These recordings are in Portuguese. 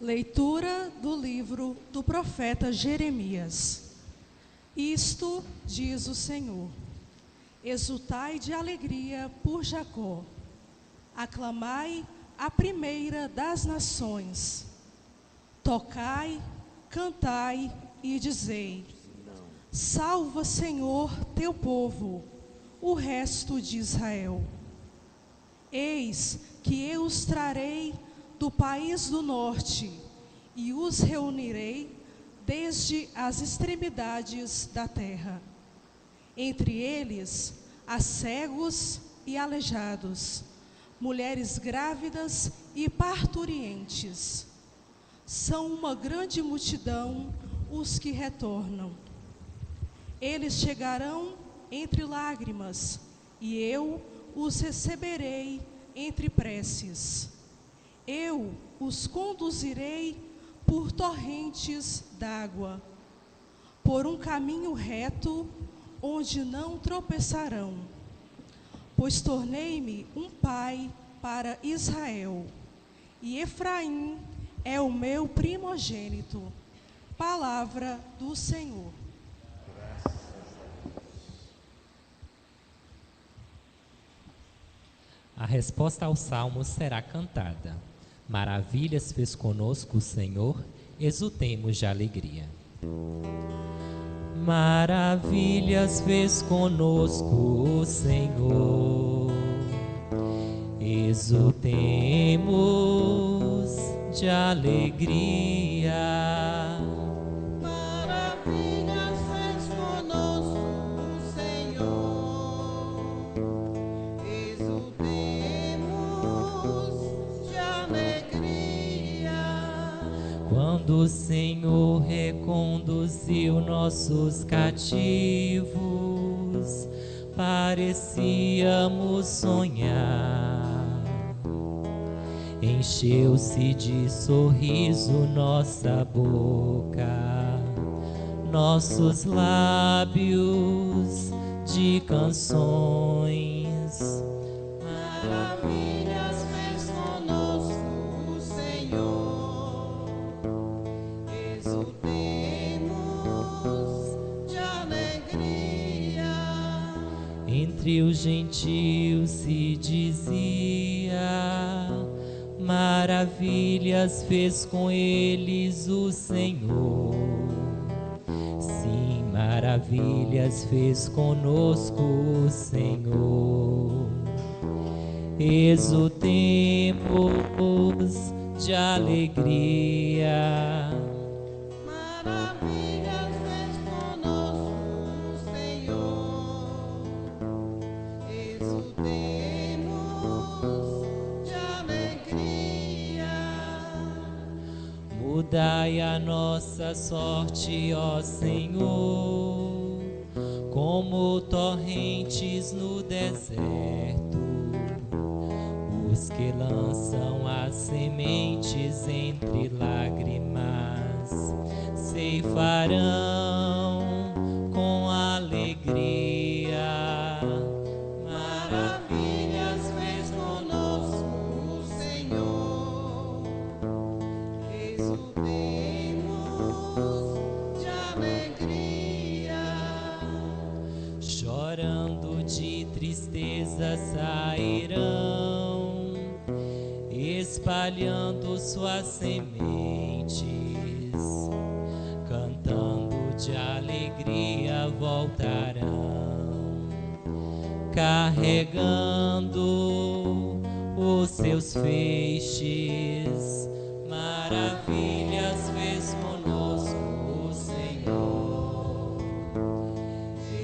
Leitura do livro do profeta Jeremias. Isto diz o Senhor: exultai de alegria por Jacó, aclamai a primeira das nações, tocai, cantai e dizei: salva, Senhor, teu povo, o resto de Israel. Eis que eu os trarei do país do norte e os reunirei desde as extremidades da terra. Entre eles há cegos e aleijados, mulheres grávidas e parturientes. São uma grande multidão os que retornam. Eles chegarão entre lágrimas, e eu os receberei entre preces. Eu os conduzirei por torrentes d'água, por um caminho reto, onde não tropeçarão. Pois tornei-me um pai para Israel, e Efraim é o meu primogênito. Palavra do Senhor. A resposta ao salmo será cantada. Maravilhas fez conosco o Senhor, exultemos de alegria. Maravilhas fez conosco o Senhor, exultemos de alegria. Maravilhas fez conosco o Senhor, exultemos de alegria. Quando o Senhor reconduziu nossos cativos, parecíamos sonhar. Encheu-se de sorriso nossa boca, nossos lábios de canções. Maravilhas fez conosco o Senhor, exultemos de alegria. Entre os gentios se dizia: maravilhas fez com eles o Senhor. Sim, maravilhas fez conosco o Senhor. Exultemos de alegria. Maravilhas fez conosco o Senhor, exultemos de alegria. Mudai a nossa sorte, ó Senhor, como torrentes no deserto. Os que lançam as sementes entre lágrimas ceifarão com alegria. Maravilhas fez conosco o Senhor, exultemos de alegria. Chorando de tristeza sairão, espalhando suas sementes, cantando de alegria voltarão, carregando os seus feixes. Maravilhas fez conosco o Senhor,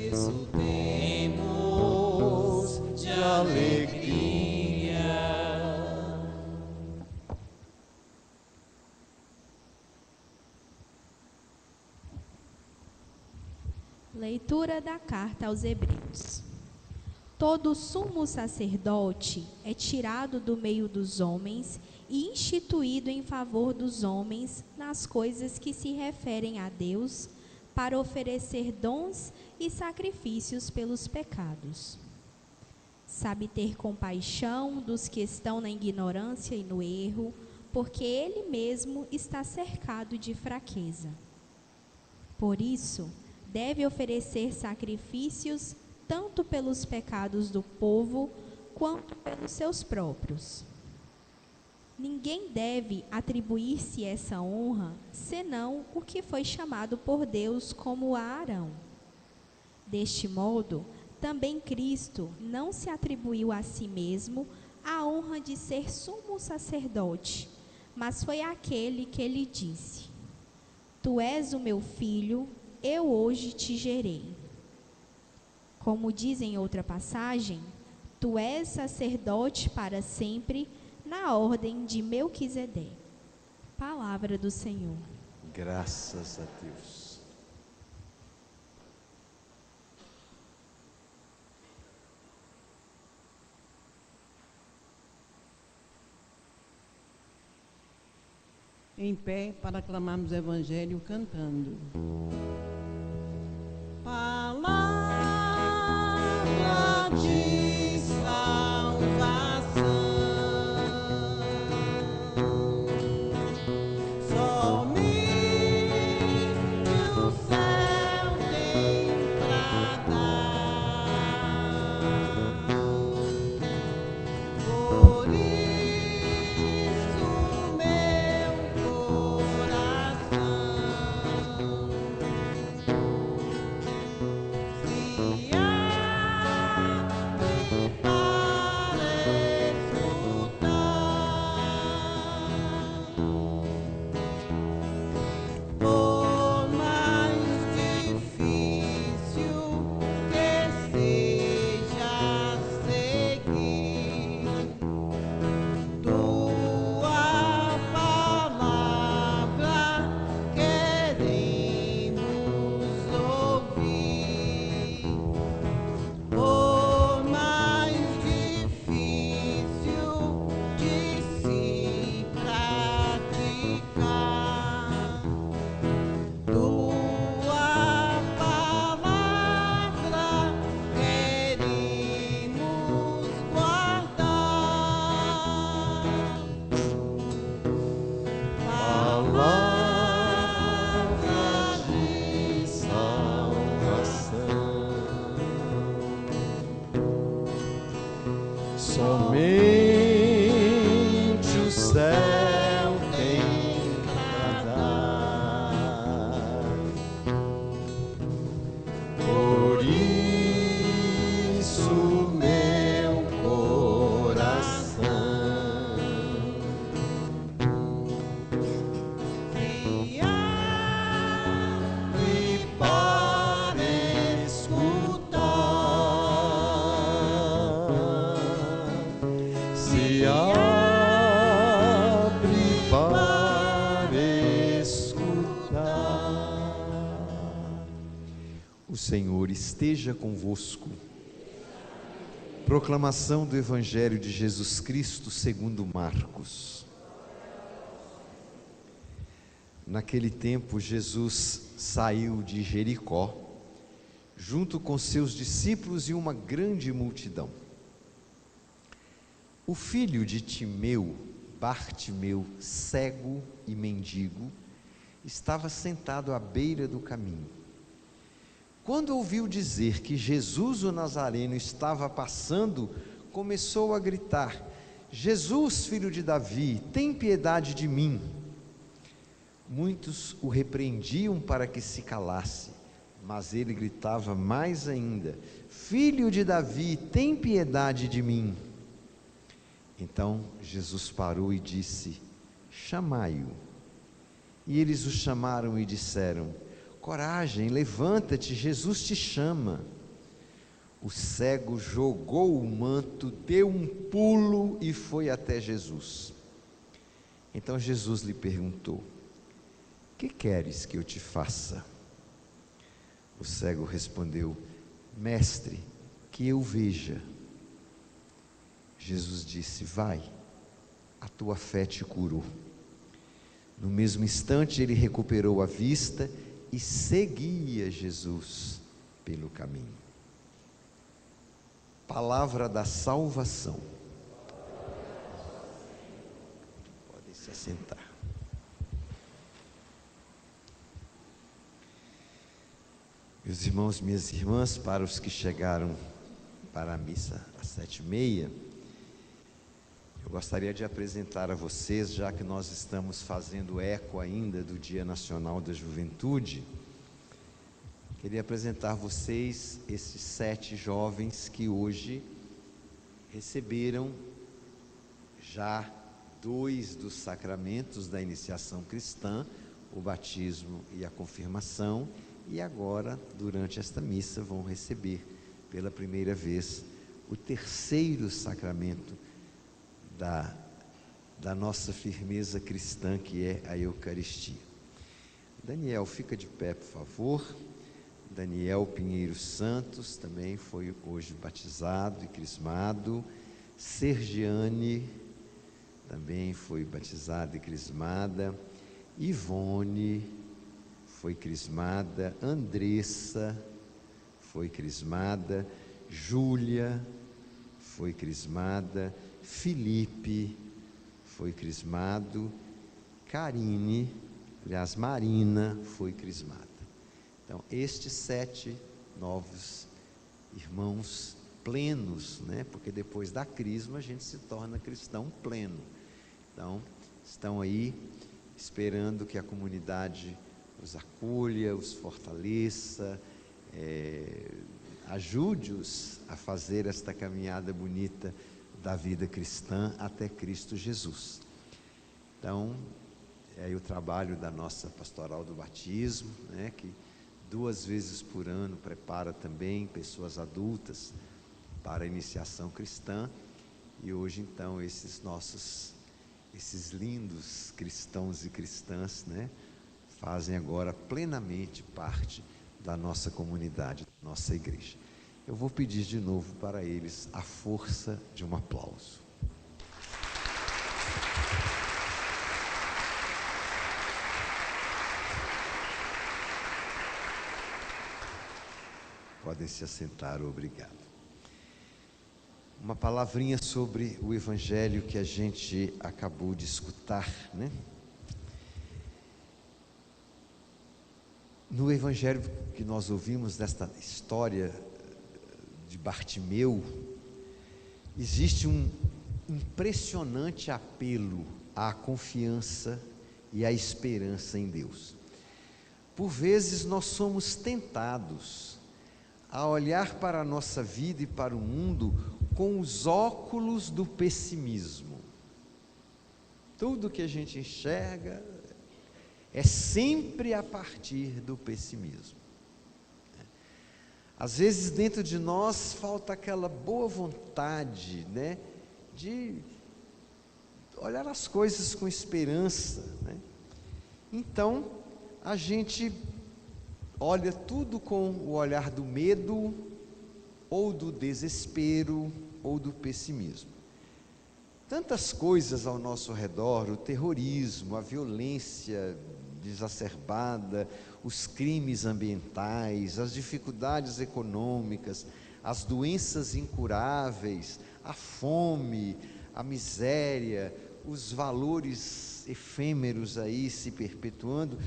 exultemos de alegria. Leitura da carta aos Hebreus. Todo sumo sacerdote é tirado do meio dos homens e instituído em favor dos homens nas coisas que se referem a Deus, para oferecer dons e sacrifícios pelos pecados. Sabe ter compaixão dos que estão na ignorância e no erro, porque ele mesmo está cercado de fraqueza. Por isso, deve oferecer sacrifícios tanto pelos pecados do povo quanto pelos seus próprios. Ninguém deve atribuir-se essa honra, senão o que foi chamado por Deus como a Arão. Deste modo, também Cristo não se atribuiu a si mesmo a honra de ser sumo sacerdote, mas foi aquele que lhe disse: Tu és o meu filho, eu hoje te gerei. Como diz em outra passagem, tu és sacerdote para sempre, na ordem de Melquisedeque. Palavra do Senhor. Graças a Deus. Em pé para aclamarmos o Evangelho cantando. Palavra de salvação, somente o céu tem pra dar. Por isso meu coração se abre para escutar. Por mais difícil que seja seguir tua palavra, queremos ouvir. Por mais difícil de se praticar, tua palavra queremos guardar. Palavra de salvação, somente o céu tem pra dar. Por isso meu coração Se abre para escutar, se abre para escutar. O Senhor esteja convosco. Proclamação do Evangelho de Jesus Cristo segundo Marcos. Naquele tempo, Jesus saiu de Jericó, junto com seus discípulos e uma grande multidão. O filho de Timeu, Bartimeu, cego e mendigo, estava sentado à beira do caminho. Quando ouviu dizer que Jesus o Nazareno estava passando, começou a gritar: Jesus, filho de Davi, tem piedade de mim. Muitos o repreendiam para que se calasse, mas ele gritava mais ainda: Filho de Davi, tem piedade de mim. Então Jesus parou e disse: Chamai-o. E eles o chamaram e disseram: Coragem, levanta-te, Jesus te chama. O cego jogou o manto, deu um pulo e foi até Jesus. Então Jesus lhe perguntou: Que queres que eu te faça? O cego respondeu: Mestre, que eu veja. Jesus disse: Vai, a tua fé te curou. No mesmo instante ele recuperou a vista e seguia Jesus pelo caminho. Palavra da salvação. Podem se se assentar. Meus irmãos, minhas irmãs, para os que chegaram para a missa às 7h30, eu gostaria de apresentar a vocês, já que nós estamos fazendo eco ainda do Dia Nacional da Juventude, queria apresentar a vocês esses 7 jovens que hoje receberam já 2 dos sacramentos da iniciação cristã, o batismo e a confirmação, e agora, durante esta missa, vão receber pela primeira vez o 3º sacramento da nossa firmeza cristã, que é a Eucaristia. Daniel, fica de pé, por favor. Daniel Pinheiro Santos também foi hoje batizado e crismado. Sergiane também foi batizada e crismada. Ivone foi crismada. Andressa foi crismada. Júlia foi crismada. Felipe foi crismado. Karine, aliás, Marina foi crismada. Então, estes 7 novos irmãos plenos, né? Porque depois da crisma a gente se torna cristão pleno. Então, estão aí esperando que a comunidade os acolha, os fortaleça, ajude-os a fazer esta caminhada bonita da vida cristã até Cristo Jesus. Então, é aí o trabalho da nossa pastoral do batismo, né, que 2 vezes por ano prepara também pessoas adultas para a iniciação cristã, e hoje então esses lindos cristãos e cristãs, né, fazem agora plenamente parte da nossa comunidade, da nossa igreja. Eu vou pedir de novo para eles a força de um aplauso. Podem se assentar, obrigado. Uma palavrinha sobre o evangelho que a gente acabou de escutar, né? No evangelho que nós ouvimos, desta história de Bartimeu, existe um impressionante apelo à confiança e à esperança em Deus. Por vezes nós somos tentados a olhar para a nossa vida e para o mundo com os óculos do pessimismo. Tudo que a gente enxerga é sempre a partir do pessimismo. Às vezes dentro de nós falta aquela boa vontade, né, de olhar as coisas com esperança, né? Então a gente olha tudo com o olhar do medo, ou do desespero, ou do pessimismo. Tantas coisas ao nosso redor, o terrorismo, a violência exacerbada, os crimes ambientais, as dificuldades econômicas, as doenças incuráveis, a fome, a miséria, os valores efêmeros aí se perpetuando,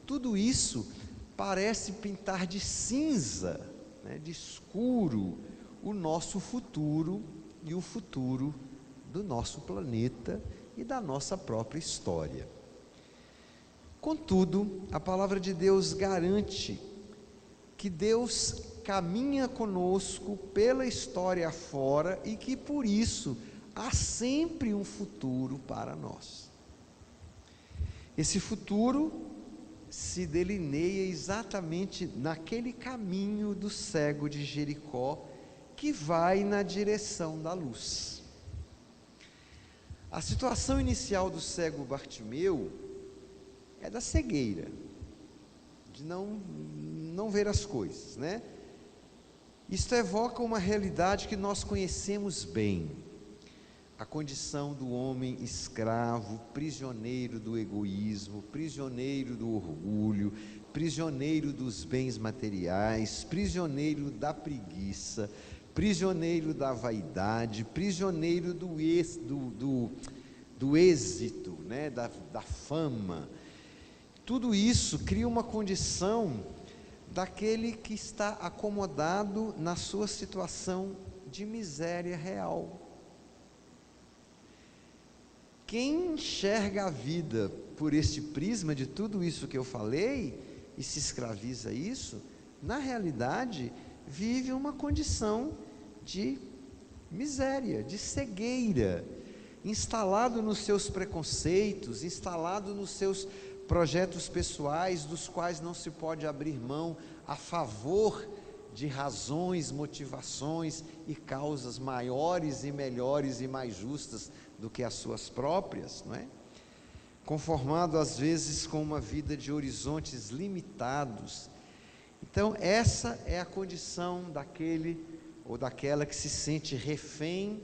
tudo isso parece pintar de cinza, né, de escuro, o nosso futuro e o futuro do nosso planeta e da nossa própria história. Contudo, a palavra de Deus garante que Deus caminha conosco pela história afora e que por isso há sempre um futuro para nós. Esse futuro se delineia exatamente naquele caminho do cego de Jericó que vai na direção da luz. A situação inicial do cego Bartimeu é da cegueira, de não ver as coisas, né? Isto evoca uma realidade que nós conhecemos bem, a condição do homem escravo, prisioneiro do egoísmo, prisioneiro do orgulho, prisioneiro dos bens materiais, prisioneiro da preguiça, do do êxito, né? da fama. Tudo isso cria uma condição daquele que está acomodado na sua situação de miséria real. Quem enxerga a vida por este prisma de tudo isso que eu falei e se escraviza a isso, na realidade vive uma condição de miséria, de cegueira, instalado nos seus preconceitos, instalado nos seus projetos pessoais, dos quais não se pode abrir mão a favor de razões, motivações e causas maiores e melhores e mais justas do que as suas próprias, não é? Conformado às vezes com uma vida de horizontes limitados. Então essa é a condição daquele ou daquela que se sente refém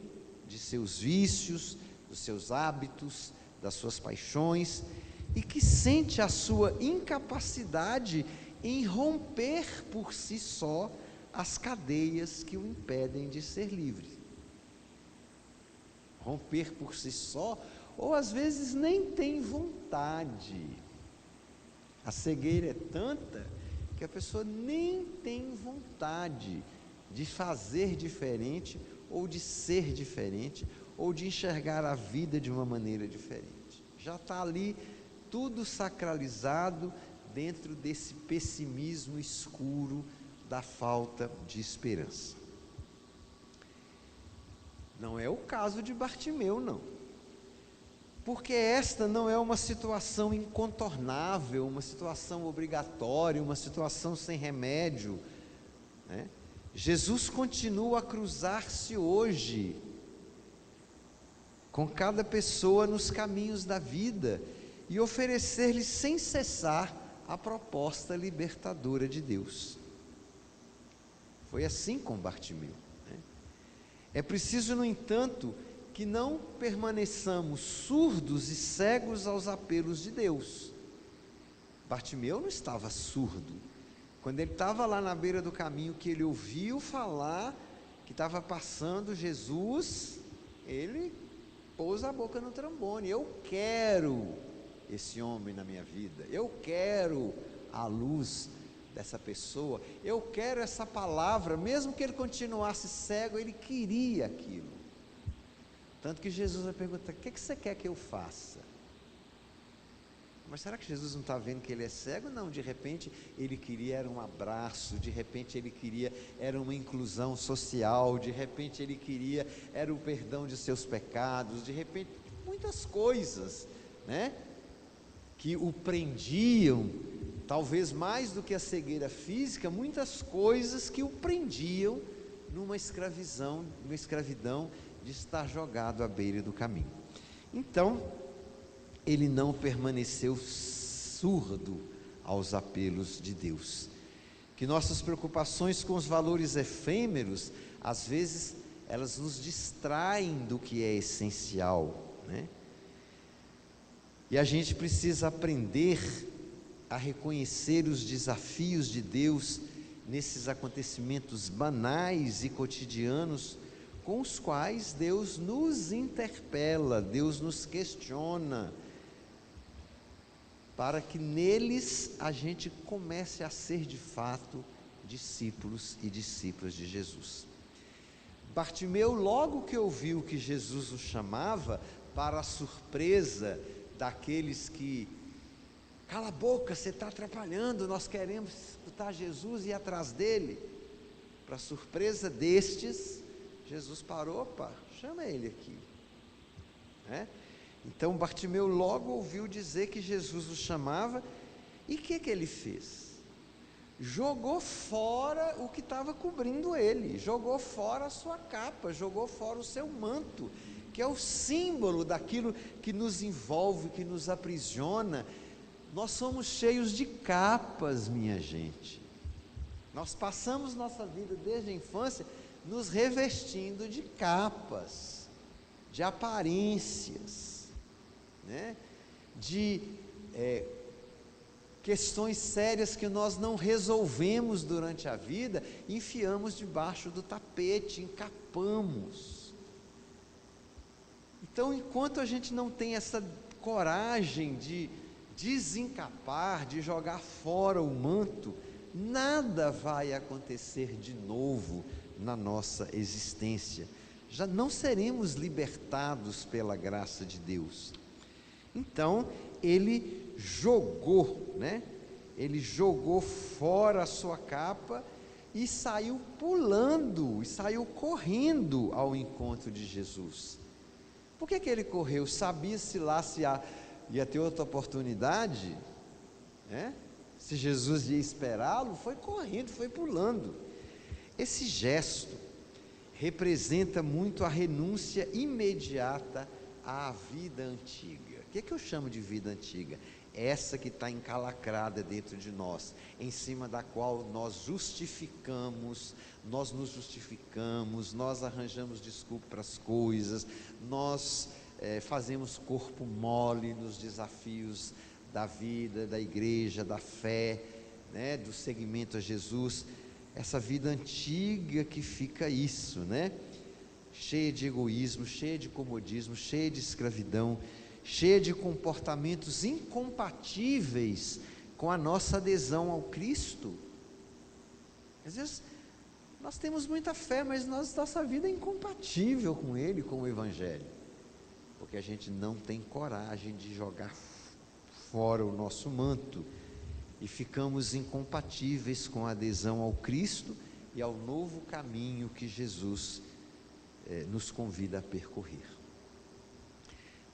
de seus vícios, dos seus hábitos, das suas paixões, e que sente a sua incapacidade em romper por si só as cadeias que o impedem de ser livre. Romper por si só, ou às vezes nem tem vontade. A cegueira é tanta que a pessoa nem tem vontade de fazer diferente, ou de ser diferente, ou de enxergar a vida de uma maneira diferente. Já está ali tudo sacralizado dentro desse pessimismo escuro da falta de esperança. Não é o caso de Bartimeu, não. Porque esta não é uma situação incontornável, uma situação obrigatória, uma situação sem remédio, né? Jesus continua a cruzar-se hoje com cada pessoa nos caminhos da vida e oferecer-lhe sem cessar a proposta libertadora de Deus. Foi assim com Bartimeu, né? É preciso, no entanto, que não permaneçamos surdos e cegos aos apelos de Deus. Bartimeu não estava surdo. Quando ele estava lá na beira do caminho, que ele ouviu falar que estava passando Jesus, ele pôs a boca no trombone. Eu quero esse homem na minha vida, eu quero a luz dessa pessoa, eu quero essa palavra. Mesmo que ele continuasse cego, ele queria aquilo. Tanto que Jesus vai perguntar: o que você quer que eu faça? Mas será que Jesus não está vendo que ele é cego? Não, de repente ele queria era um abraço, de repente ele queria era uma inclusão social, de repente ele queria era o perdão de seus pecados, de repente muitas coisas, né, que o prendiam, talvez mais do que a cegueira física, muitas coisas que o prendiam numa escravidão de estar jogado à beira do caminho. Então ele não permaneceu surdo aos apelos de Deus. Que nossas preocupações com os valores efêmeros, às vezes, elas nos distraem do que é essencial, né? E a gente precisa aprender a reconhecer os desafios de Deus nesses acontecimentos banais e cotidianos com os quais Deus nos interpela, Deus nos questiona, para que neles a gente comece a ser de fato discípulos e discípulas de Jesus. Bartimeu, logo que ouviu que Jesus o chamava, para a surpresa daqueles que: cala a boca, você está atrapalhando, nós queremos escutar Jesus e ir atrás dele. Para a surpresa destes, Jesus parou: opa, chama ele aqui, né? Então Bartimeu logo ouviu dizer que Jesus o chamava, e o que ele fez? Jogou fora o que estava cobrindo ele, jogou fora a sua capa, jogou fora o seu manto, que é o símbolo daquilo que nos envolve, que nos aprisiona. Nós somos cheios de capas, minha gente. Nós passamos nossa vida desde a infância nos revestindo de capas, de aparências, né? De questões sérias que nós não resolvemos durante a vida, enfiamos debaixo do tapete, encapamos. E Então, enquanto a gente não tem essa coragem de desencapar, de jogar fora o manto, nada vai acontecer de novo na nossa existência. Já não seremos libertados pela graça de Deus. Então, ele jogou, né? Ele jogou fora a sua capa e saiu pulando, e saiu correndo ao encontro de Jesus. Por que ele correu? Sabia-se lá se ia ter outra oportunidade, né? Se Jesus ia esperá-lo, foi correndo, foi pulando. Esse gesto representa muito a renúncia imediata à vida antiga. O que eu chamo de vida antiga? Essa que está encalacrada dentro de nós, em cima da qual nós justificamos, nós nos justificamos, nós arranjamos desculpa para as coisas, nós fazemos corpo mole nos desafios da vida, da igreja, da fé, né, do seguimento a Jesus. Essa vida antiga que fica isso, né? Cheia de egoísmo, cheia de comodismo, cheia de escravidão, cheia de comportamentos incompatíveis com a nossa adesão ao Cristo. Às vezes nós temos muita fé, mas nossa vida é incompatível com Ele, com o Evangelho, porque a gente não tem coragem de jogar fora o nosso manto e ficamos incompatíveis com a adesão ao Cristo e ao novo caminho que Jesus nos convida a percorrer.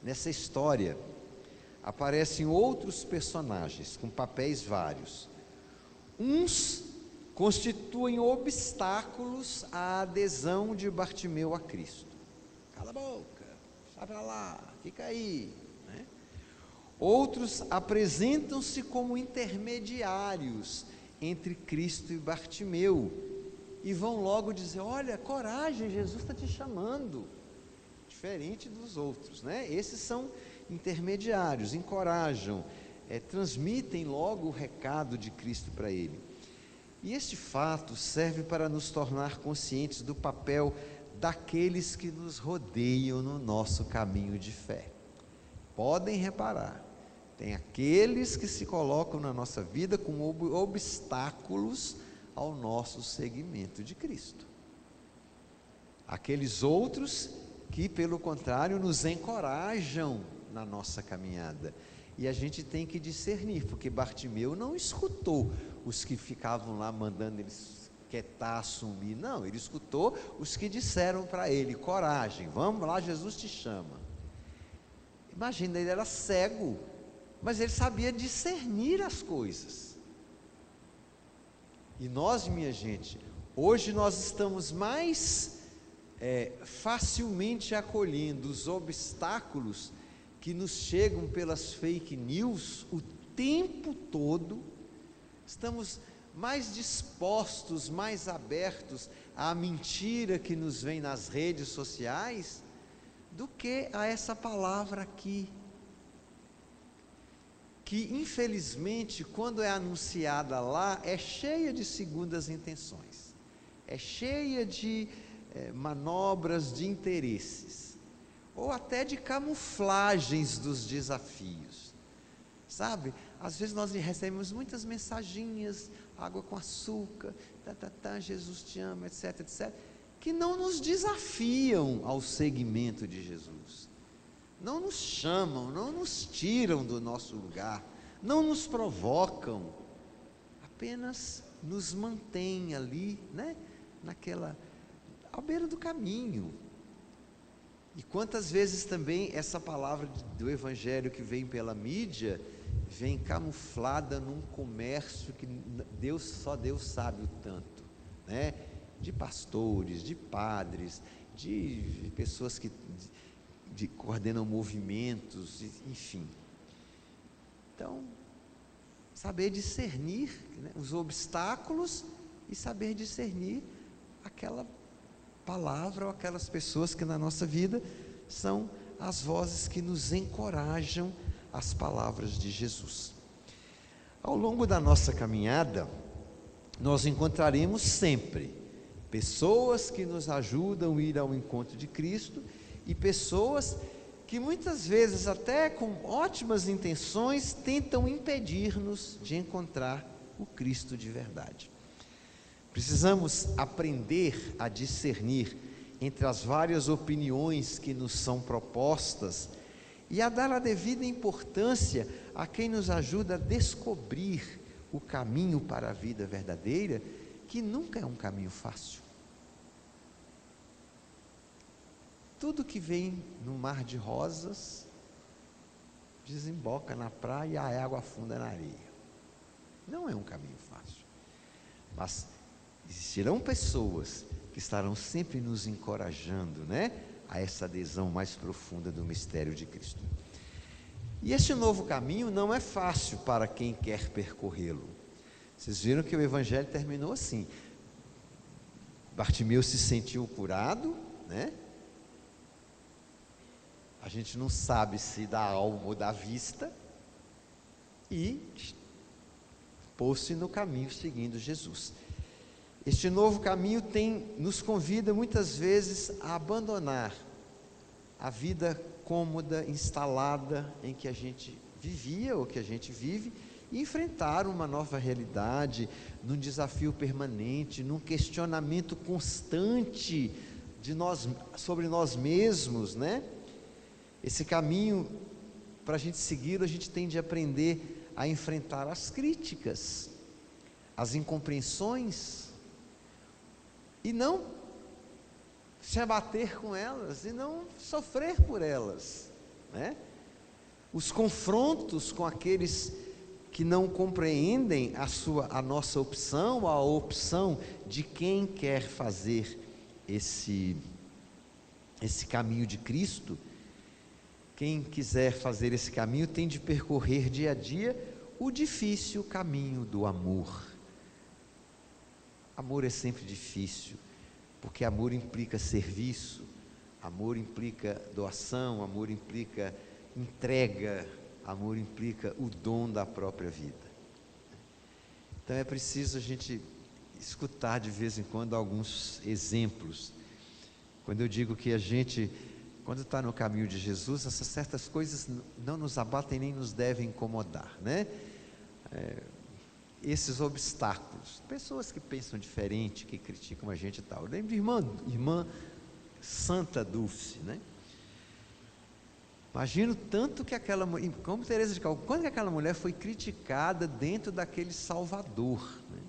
Nessa história aparecem outros personagens com papéis vários. Uns constituem obstáculos à adesão de Bartimeu a Cristo. Cala a boca, sai para lá, fica aí, né? Outros apresentam-se como intermediários entre Cristo e Bartimeu e vão logo dizer: olha, coragem, Jesus está te chamando. Diferente dos outros, né? Esses são intermediários, encorajam, transmitem logo o recado de Cristo para ele. E este fato serve para nos tornar conscientes do papel daqueles que nos rodeiam no nosso caminho de fé. Podem reparar, tem aqueles que se colocam na nossa vida como obstáculos ao nosso seguimento de Cristo. Aqueles outros que, pelo contrário, nos encorajam na nossa caminhada. E a gente tem que discernir, porque Bartimeu não escutou os que ficavam lá mandando ele quietar, sumir. Não, ele escutou os que disseram para ele: coragem, vamos lá, Jesus te chama. Imagina, ele era cego, mas ele sabia discernir as coisas. E nós, minha gente, hoje nós estamos mais facilmente acolhendo os obstáculos que nos chegam pelas fake news o tempo todo. Estamos mais dispostos, mais abertos à mentira que nos vem nas redes sociais do que a essa palavra aqui, que infelizmente, quando é anunciada lá, é cheia de segundas intenções, é cheia de manobras de interesses, ou até de camuflagens dos desafios, sabe? Às vezes nós recebemos muitas mensaginhas, água com açúcar, Jesus te ama, etc, etc, que não nos desafiam ao seguimento de Jesus, não nos chamam, não nos tiram do nosso lugar, não nos provocam, apenas nos mantêm ali, né? À beira do caminho. E quantas vezes também essa palavra do Evangelho que vem pela mídia, vem camuflada num comércio que só Deus sabe o tanto, né? De pastores, de padres, de pessoas que coordenam movimentos, enfim. Então, saber discernir, né, os obstáculos e saber discernir aquela palavra ou aquelas pessoas que na nossa vida são as vozes que nos encorajam às palavras de Jesus. Ao longo da nossa caminhada, nós encontraremos sempre pessoas que nos ajudam a ir ao encontro de Cristo e pessoas que muitas vezes, até com ótimas intenções, tentam impedir-nos de encontrar o Cristo de verdade. Precisamos aprender a discernir entre as várias opiniões que nos são propostas e a dar a devida importância a quem nos ajuda a descobrir o caminho para a vida verdadeira, que nunca é um caminho fácil. Tudo que vem no mar de rosas desemboca na praia e a água afunda na areia. Não é um caminho fácil, mas existirão pessoas que estarão sempre nos encorajando, né, a essa adesão mais profunda do mistério de Cristo. E este novo caminho não é fácil para quem quer percorrê-lo. Vocês viram que o evangelho terminou assim: Bartimeu se sentiu curado, né? A gente não sabe se da alma ou da vista, e pôs-se no caminho seguindo Jesus. Este novo caminho nos convida muitas vezes a abandonar a vida cômoda, instalada, em que a gente vivia ou que a gente vive, e enfrentar uma nova realidade, num desafio permanente, num questionamento constante sobre nós mesmos, né? Esse caminho, para a gente segui-lo, a gente tem de aprender a enfrentar as críticas, as incompreensões, e não se abater com elas, e não sofrer por elas, né? Os confrontos com aqueles que não compreendem a nossa opção, a opção de quem quer fazer esse caminho de Cristo. Quem quiser fazer esse caminho tem de percorrer dia a dia o difícil caminho do amor. Amor é sempre difícil, porque amor implica serviço, amor implica doação, amor implica entrega, amor implica o dom da própria vida. Então é preciso a gente escutar de vez em quando alguns exemplos. Quando eu digo que a gente, quando está no caminho de Jesus, essas certas coisas não nos abatem nem nos devem incomodar, né? Esses obstáculos, pessoas que pensam diferente, que criticam a gente e tal. Eu lembro de irmã Santa Dulce, né? Imagino tanto que aquela mulher, como Teresa de Calcutá, quando que aquela mulher foi criticada dentro daquele Salvador, né?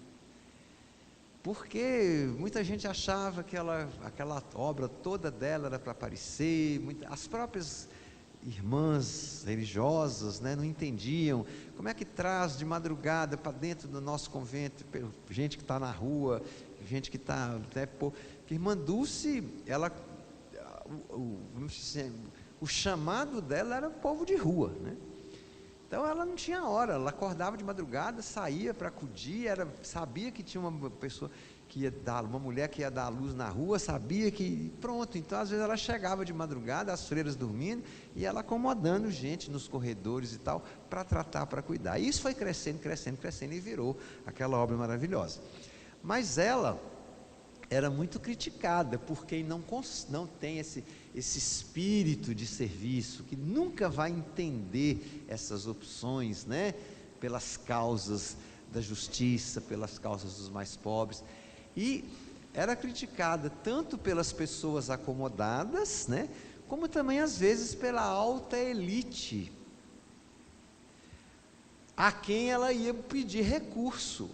Porque muita gente achava que aquela obra toda dela era para aparecer, as próprias irmãs religiosas, né, não entendiam como é que traz de madrugada para dentro do nosso convento gente que está na rua, gente que está, né, que irmã Dulce, o chamado dela era o povo de rua, né? Então ela não tinha hora, ela acordava de madrugada, saía para acudir, sabia que tinha uma pessoa que ia dar, uma mulher que ia dar a luz na rua, sabia que, pronto, então às vezes ela chegava de madrugada, as freiras dormindo, e ela acomodando gente nos corredores e tal, para tratar, para cuidar. E isso foi crescendo, crescendo, crescendo, e virou aquela obra maravilhosa. Mas ela era muito criticada por quem não tem esse espírito de serviço, que nunca vai entender essas opções, né, pelas causas da justiça, pelas causas dos mais pobres. E era criticada tanto pelas pessoas acomodadas, né, como também às vezes pela alta elite, a quem ela ia pedir recurso.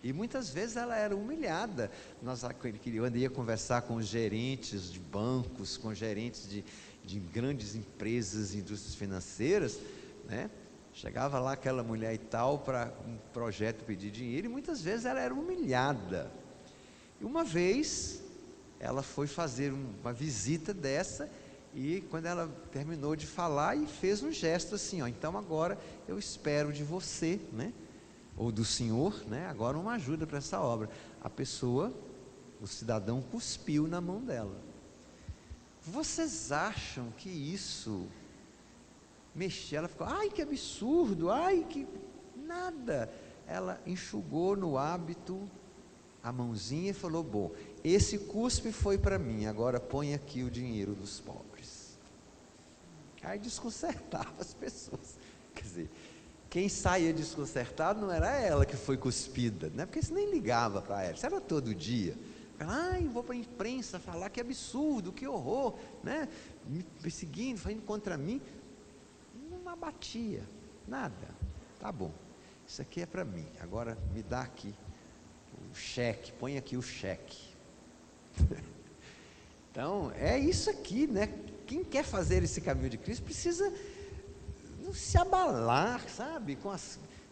E muitas vezes ela era humilhada. Eu ia conversar com os gerentes de bancos, com gerentes de grandes empresas, indústrias financeiras, né? Chegava lá aquela mulher e tal, para um projeto pedir dinheiro, e muitas vezes ela era humilhada. E uma vez, ela foi fazer uma visita dessa, e quando ela terminou de falar, e fez um gesto assim, ó, então agora eu espero de você, né, ou do senhor, né, agora uma ajuda para essa obra. A pessoa, o cidadão, cuspiu na mão dela. Vocês acham que isso mexeu? Ela ficou, ai que absurdo, ai que nada. Ela enxugou no hábito a mãozinha e falou, bom, esse cuspe foi para mim, agora põe aqui o dinheiro dos pobres. Aí desconcertava as pessoas. Quer dizer, quem saía desconcertado não era ela que foi cuspida, né? Porque você nem ligava para ela, isso era todo dia. Ai, vou para a imprensa falar que absurdo, que horror, né? Me perseguindo, fazendo contra mim. Não abatia, nada. Tá bom, isso aqui é para mim, agora me dá aqui o cheque, põe aqui o cheque. Então, é isso aqui, né? Quem quer fazer esse caminho de Cristo precisa não se abalar, sabe?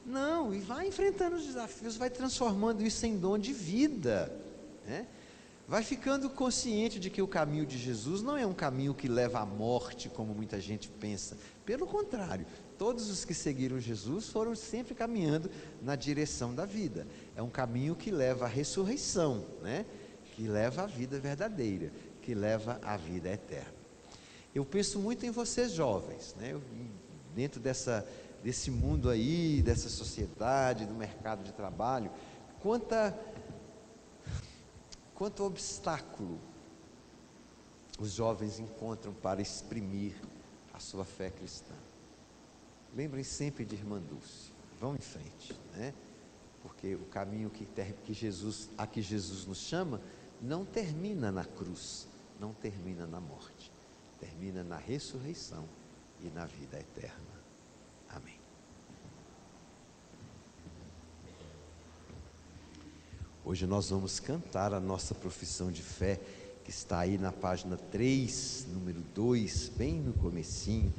Não, e vai enfrentando os desafios, vai transformando isso em dom de vida, né? Vai ficando consciente de que o caminho de Jesus não é um caminho que leva à morte, como muita gente pensa. Pelo contrário, todos os que seguiram Jesus foram sempre caminhando na direção da vida. É um caminho que leva à ressurreição, né? Que leva à vida verdadeira, que leva à vida eterna. Eu penso muito em vocês jovens, né? Dentro desse mundo aí, dessa sociedade, do mercado de trabalho, quanto obstáculo os jovens encontram para exprimir a sua fé cristã. Lembrem sempre de irmã Dulce, vão em frente, né? Porque o caminho a que Jesus nos chama não termina na cruz, não termina na morte, termina na ressurreição e na vida eterna. Amém. Hoje nós vamos cantar a nossa profissão de fé, que está aí na página 3, número 2, bem no comecinho.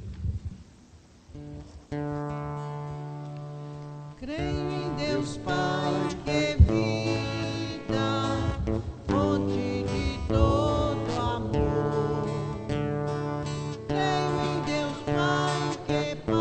Creio em Deus Pai, que é vida, fonte de todo amor. Creio em Deus Pai, que é paz,